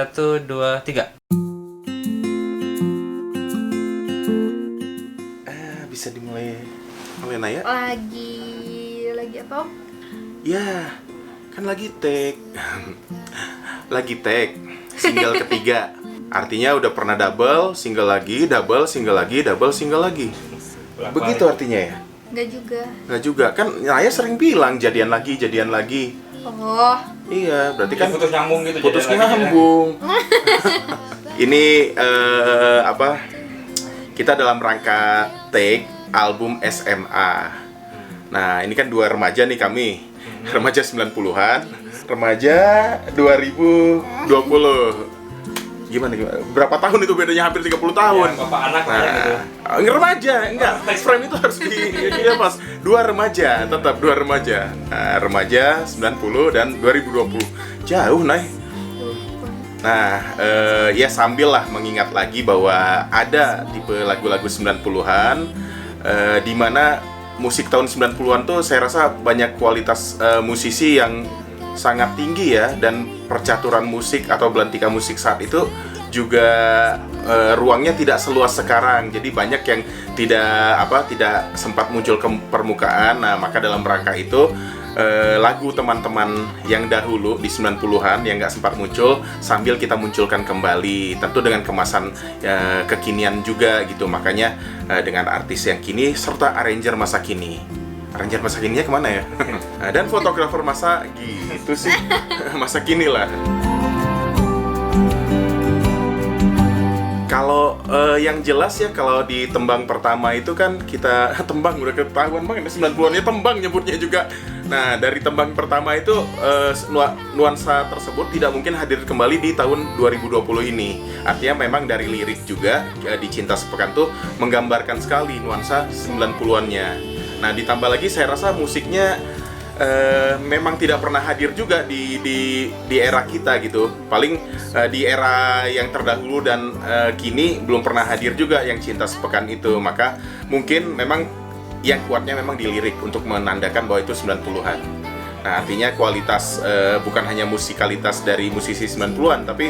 1, 2, 3. Bisa dimulai oleh Naya? Lagi apa, Om? Ya, kan lagi take. Lagi take single ketiga. Artinya udah pernah double, single lagi, double, single lagi, double, single lagi. Begitu artinya ya? Enggak Kan juga. Naya sering bilang jadian lagi. Oh, Iya, berarti kan putus nyambung gitu. putus jadian lagi, nyambung. Ini kita dalam rangka take album SMA. Nah, ini kan dua remaja nih kami. Remaja 90-an, remaja 2020. Gimana? Berapa tahun itu bedanya? Hampir 30 tahun. Ya, bapak anak gitu. Remaja, enggak. Frame itu harus dia pas. Dua remaja, tetap dua remaja. Nah, remaja 90 dan 2020. Jauh, Nay. Nah, ya sambil lah mengingat lagi bahwa ada tipe lagu-lagu 90-an di mana musik tahun 90-an tuh saya rasa banyak kualitas musisi yang sangat tinggi ya, dan percaturan musik atau belantika musik saat itu juga ruangnya tidak seluas sekarang. Jadi banyak yang tidak sempat muncul ke permukaan. Nah, maka dalam rangka itu lagu teman-teman yang dahulu di 90-an yang nggak sempat muncul sambil kita munculkan kembali, tentu dengan kemasan kekinian juga gitu. Makanya dengan artis yang kini serta arranger masa kini. Arranger masa kininya kemana ya? Dan fotografer masa gitu sih. Masa kini lah. Kalau yang jelas ya, kalau di tembang pertama itu kan kita tembang udah ketahuan banget 90-an ya, tembang nyebutnya juga. Nah, dari tembang pertama itu nuansa tersebut tidak mungkin hadir kembali di tahun 2020 ini. Artinya memang dari lirik juga di Cinta Sepekan tuh menggambarkan sekali nuansa 90-annya. Nah, ditambah lagi saya rasa musiknya memang tidak pernah hadir juga di era kita gitu. Paling di era yang terdahulu dan kini belum pernah hadir juga yang Cinta Sepekan itu. Maka mungkin memang yang kuatnya memang di lirik untuk menandakan bahwa itu 90-an. Nah, artinya kualitas bukan hanya musikalitas dari musisi 90-an, tapi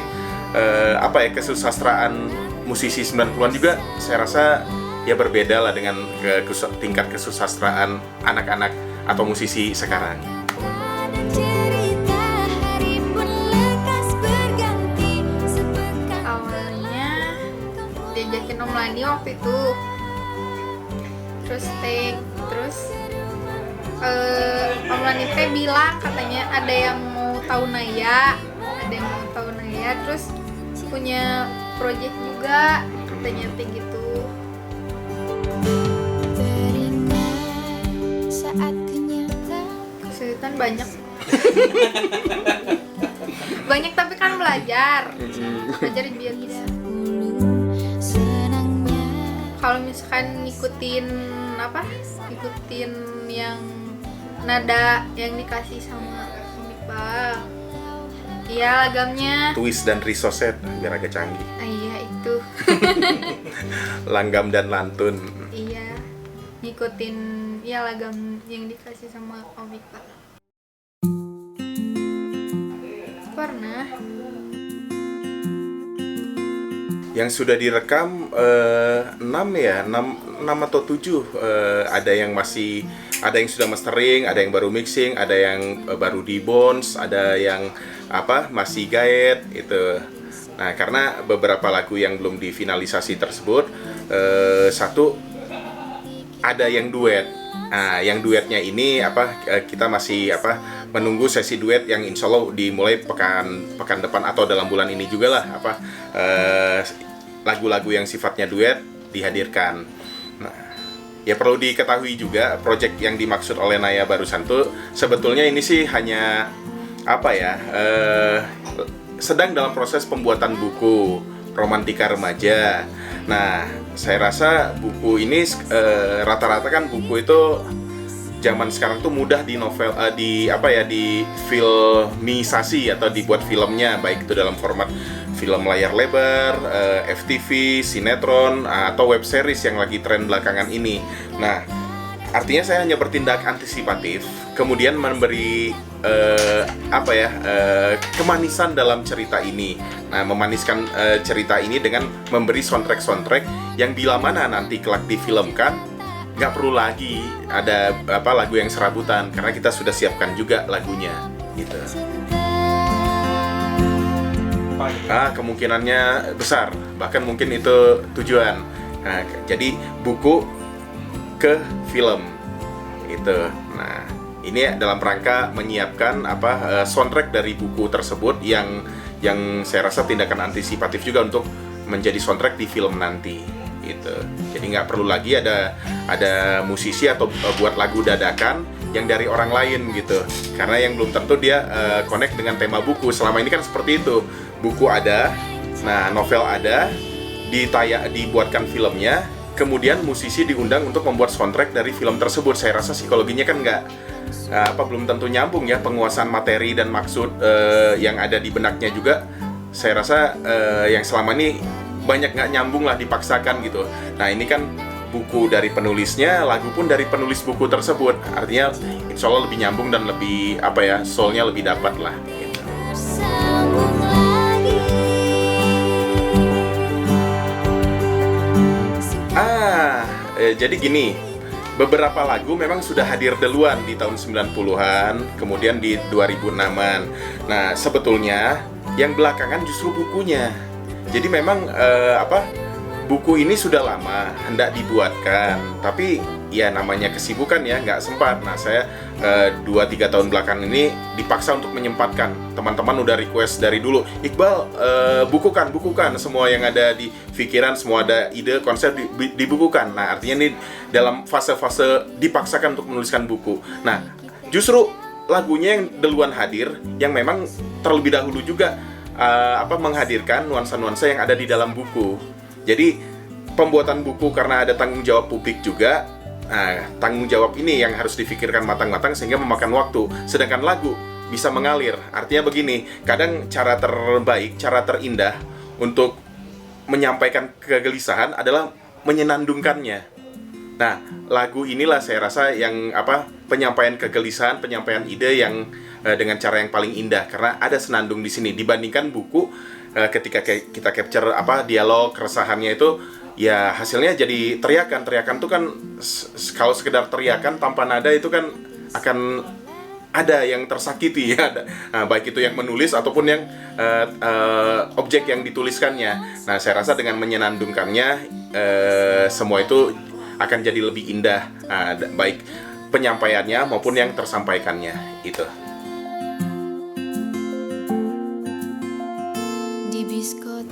kesusastraan musisi 90-an juga saya rasa ya berbeda lah dengan tingkat kesusastraan anak-anak atau musisi sekarang. awalnya diajakin Om Lani waktu itu. Terus Om Lani teh bilang katanya ada yang mau tahu Naya, terus punya project juga katanya teh gitu. Kesulitan banyak. Banyak, tapi kan belajar biar. Kalau misalkan ngikutin yang nada yang dikasih sama Iqbal, iya lagamnya Twist dan risoset biar agak canggih. Iya itu. Langgam dan lantun. Iya, ngikutin ya lagam yang dikasih sama Om Iqbal. Pernah. Yang sudah direkam 6 atau 7. Ada yang sudah mastering, ada yang baru mixing, ada yang baru di bounce, ada yang masih gaet itu. Nah, karena beberapa lagu yang belum difinalisasi tersebut, satu ada yang duet. Nah, yang duetnya ini kita masih menunggu sesi duet yang insya Allah dimulai pekan depan atau dalam bulan ini juga lah lagu-lagu yang sifatnya duet dihadirkan. Nah, ya perlu diketahui juga project yang dimaksud oleh Naya barusan tuh sebetulnya ini sih hanya sedang dalam proses pembuatan buku Romantika Remaja. Nah, saya rasa buku ini rata-rata kan buku itu zaman sekarang tuh mudah di filmisasi atau dibuat filmnya, baik itu dalam format film layar lebar, FTV, sinetron, atau web series yang lagi tren belakangan ini. Nah, artinya saya hanya bertindak antisipatif, kemudian memberi kemanisan dalam cerita ini. Nah, memaniskan cerita ini dengan memberi soundtrack yang bila mana nanti kelak difilmkan, nggak perlu lagi ada lagu yang serabutan, karena kita sudah siapkan juga lagunya, gitu. Kemungkinannya besar, bahkan mungkin itu tujuan. Nah, jadi buku ke film itu. Nah, ini dalam rangka menyiapkan soundtrack dari buku tersebut yang saya rasa tindakan antisipatif juga untuk menjadi soundtrack di film nanti gitu. Jadi nggak perlu lagi ada musisi atau buat lagu dadakan yang dari orang lain gitu, karena yang belum tentu dia connect dengan tema buku. Selama ini kan seperti itu, buku ada, nah novel ada, dibuatkan filmnya, kemudian musisi diundang untuk membuat soundtrack dari film tersebut. Saya rasa psikologinya kan belum tentu nyambung ya, penguasaan materi dan maksud yang ada di benaknya juga. Saya rasa yang selama ini banyak nggak nyambung lah, dipaksakan gitu. Nah, ini kan buku dari penulisnya, lagu pun dari penulis buku tersebut. Artinya insya Allah lebih nyambung dan lebih soulnya lebih dapat lah gitu. Jadi gini, beberapa lagu memang sudah hadir duluan di tahun 90-an, kemudian di 2006-an. Nah, sebetulnya yang belakangan justru bukunya. Jadi memang buku ini sudah lama hendak dibuatkan, tapi ya namanya kesibukan ya, nggak sempat. Nah, saya 2-3 tahun belakangan ini dipaksa untuk menyempatkan. Teman-teman udah request dari dulu, Iqbal bukukan semua yang ada di pikiran, semua ada ide, konsep dibukukan. Nah, artinya ini dalam fase-fase dipaksakan untuk menuliskan buku. Nah, justru lagunya yang duluan hadir, yang memang terlebih dahulu juga menghadirkan nuansa-nuansa yang ada di dalam buku. Jadi pembuatan buku karena ada tanggung jawab publik juga. Nah, tanggung jawab ini yang harus difikirkan matang-matang sehingga memakan waktu. Sedangkan lagu bisa mengalir. Artinya begini, kadang cara terbaik, cara terindah untuk menyampaikan kegelisahan adalah menyenandungkannya. Nah, lagu inilah saya rasa yang penyampaian kegelisahan, penyampaian ide yang dengan cara yang paling indah, karena ada senandung di sini dibandingkan buku. Ketika kita capture dialog keresahannya itu, ya hasilnya jadi teriakan tuh kan, kalau sekedar teriakan tanpa nada itu kan akan ada yang tersakiti ya. Nah, baik itu yang menulis ataupun yang objek yang dituliskannya. Nah, saya rasa dengan menyenandungkannya semua itu akan jadi lebih indah, baik penyampaiannya maupun yang tersampaikannya itu.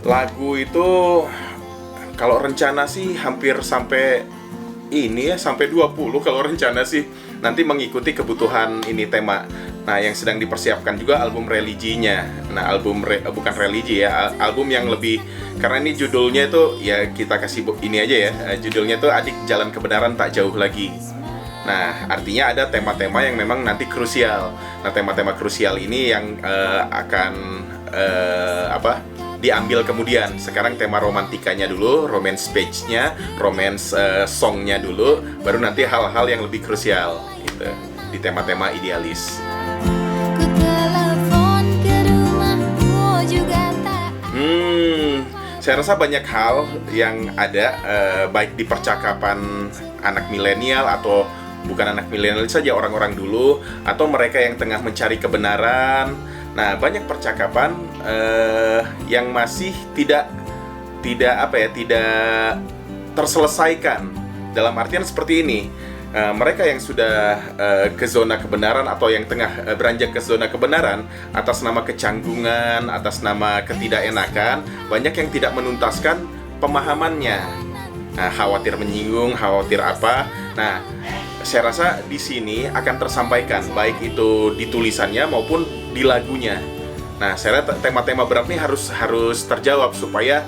Lagu itu kalau rencana sih hampir sampai 20 kalau rencana sih, nanti mengikuti kebutuhan ini tema. Nah, yang sedang dipersiapkan juga album religinya. Nah, bukan religi ya, album yang lebih, karena ini judulnya itu ya kita kasih ini aja ya, judulnya itu Adik Jalan Kebenaran Tak Jauh Lagi. Nah, artinya ada tema-tema yang memang nanti krusial. Nah, tema-tema krusial ini yang akan diambil kemudian. Sekarang tema romantikanya dulu, romance page-nya, romance song-nya dulu, baru nanti hal-hal yang lebih krusial gitu, di tema-tema idealis. Saya rasa banyak hal yang ada, baik di percakapan anak milenial atau bukan anak milenial saja, orang-orang dulu atau mereka yang tengah mencari kebenaran. Nah, banyak percakapan yang masih tidak terselesaikan. Dalam artian seperti ini, mereka yang sudah ke zona kebenaran atau yang tengah beranjak ke zona kebenaran atas nama kecanggungan, atas nama ketidakenakan, banyak yang tidak menuntaskan pemahamannya. Nah, khawatir menyinggung, khawatir apa. Nah, saya rasa di sini akan tersampaikan, baik itu di tulisannya maupun di lagunya. Nah, saya rasa tema-tema berat ini harus terjawab supaya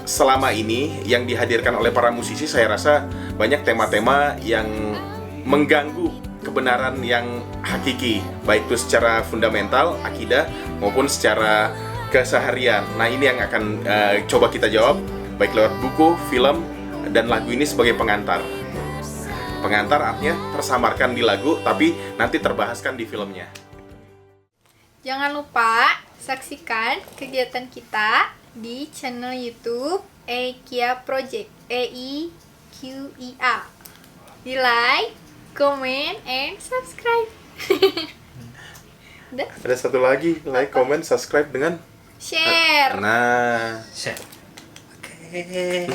selama ini yang dihadirkan oleh para musisi, saya rasa banyak tema-tema yang mengganggu kebenaran yang hakiki, baik itu secara fundamental, akidah, maupun secara keseharian. Nah, ini yang akan coba kita jawab, baik lewat buku, film, dan lagu ini sebagai pengantar. Pengantar artinya tersamarkan di lagu, tapi nanti terbahaskan di filmnya. Jangan lupa saksikan kegiatan kita di channel YouTube Eikia Project, EIQIA. Di like, comment, and subscribe. Udah? Ada satu lagi, like, comment, subscribe dengan Share. nah. Oke.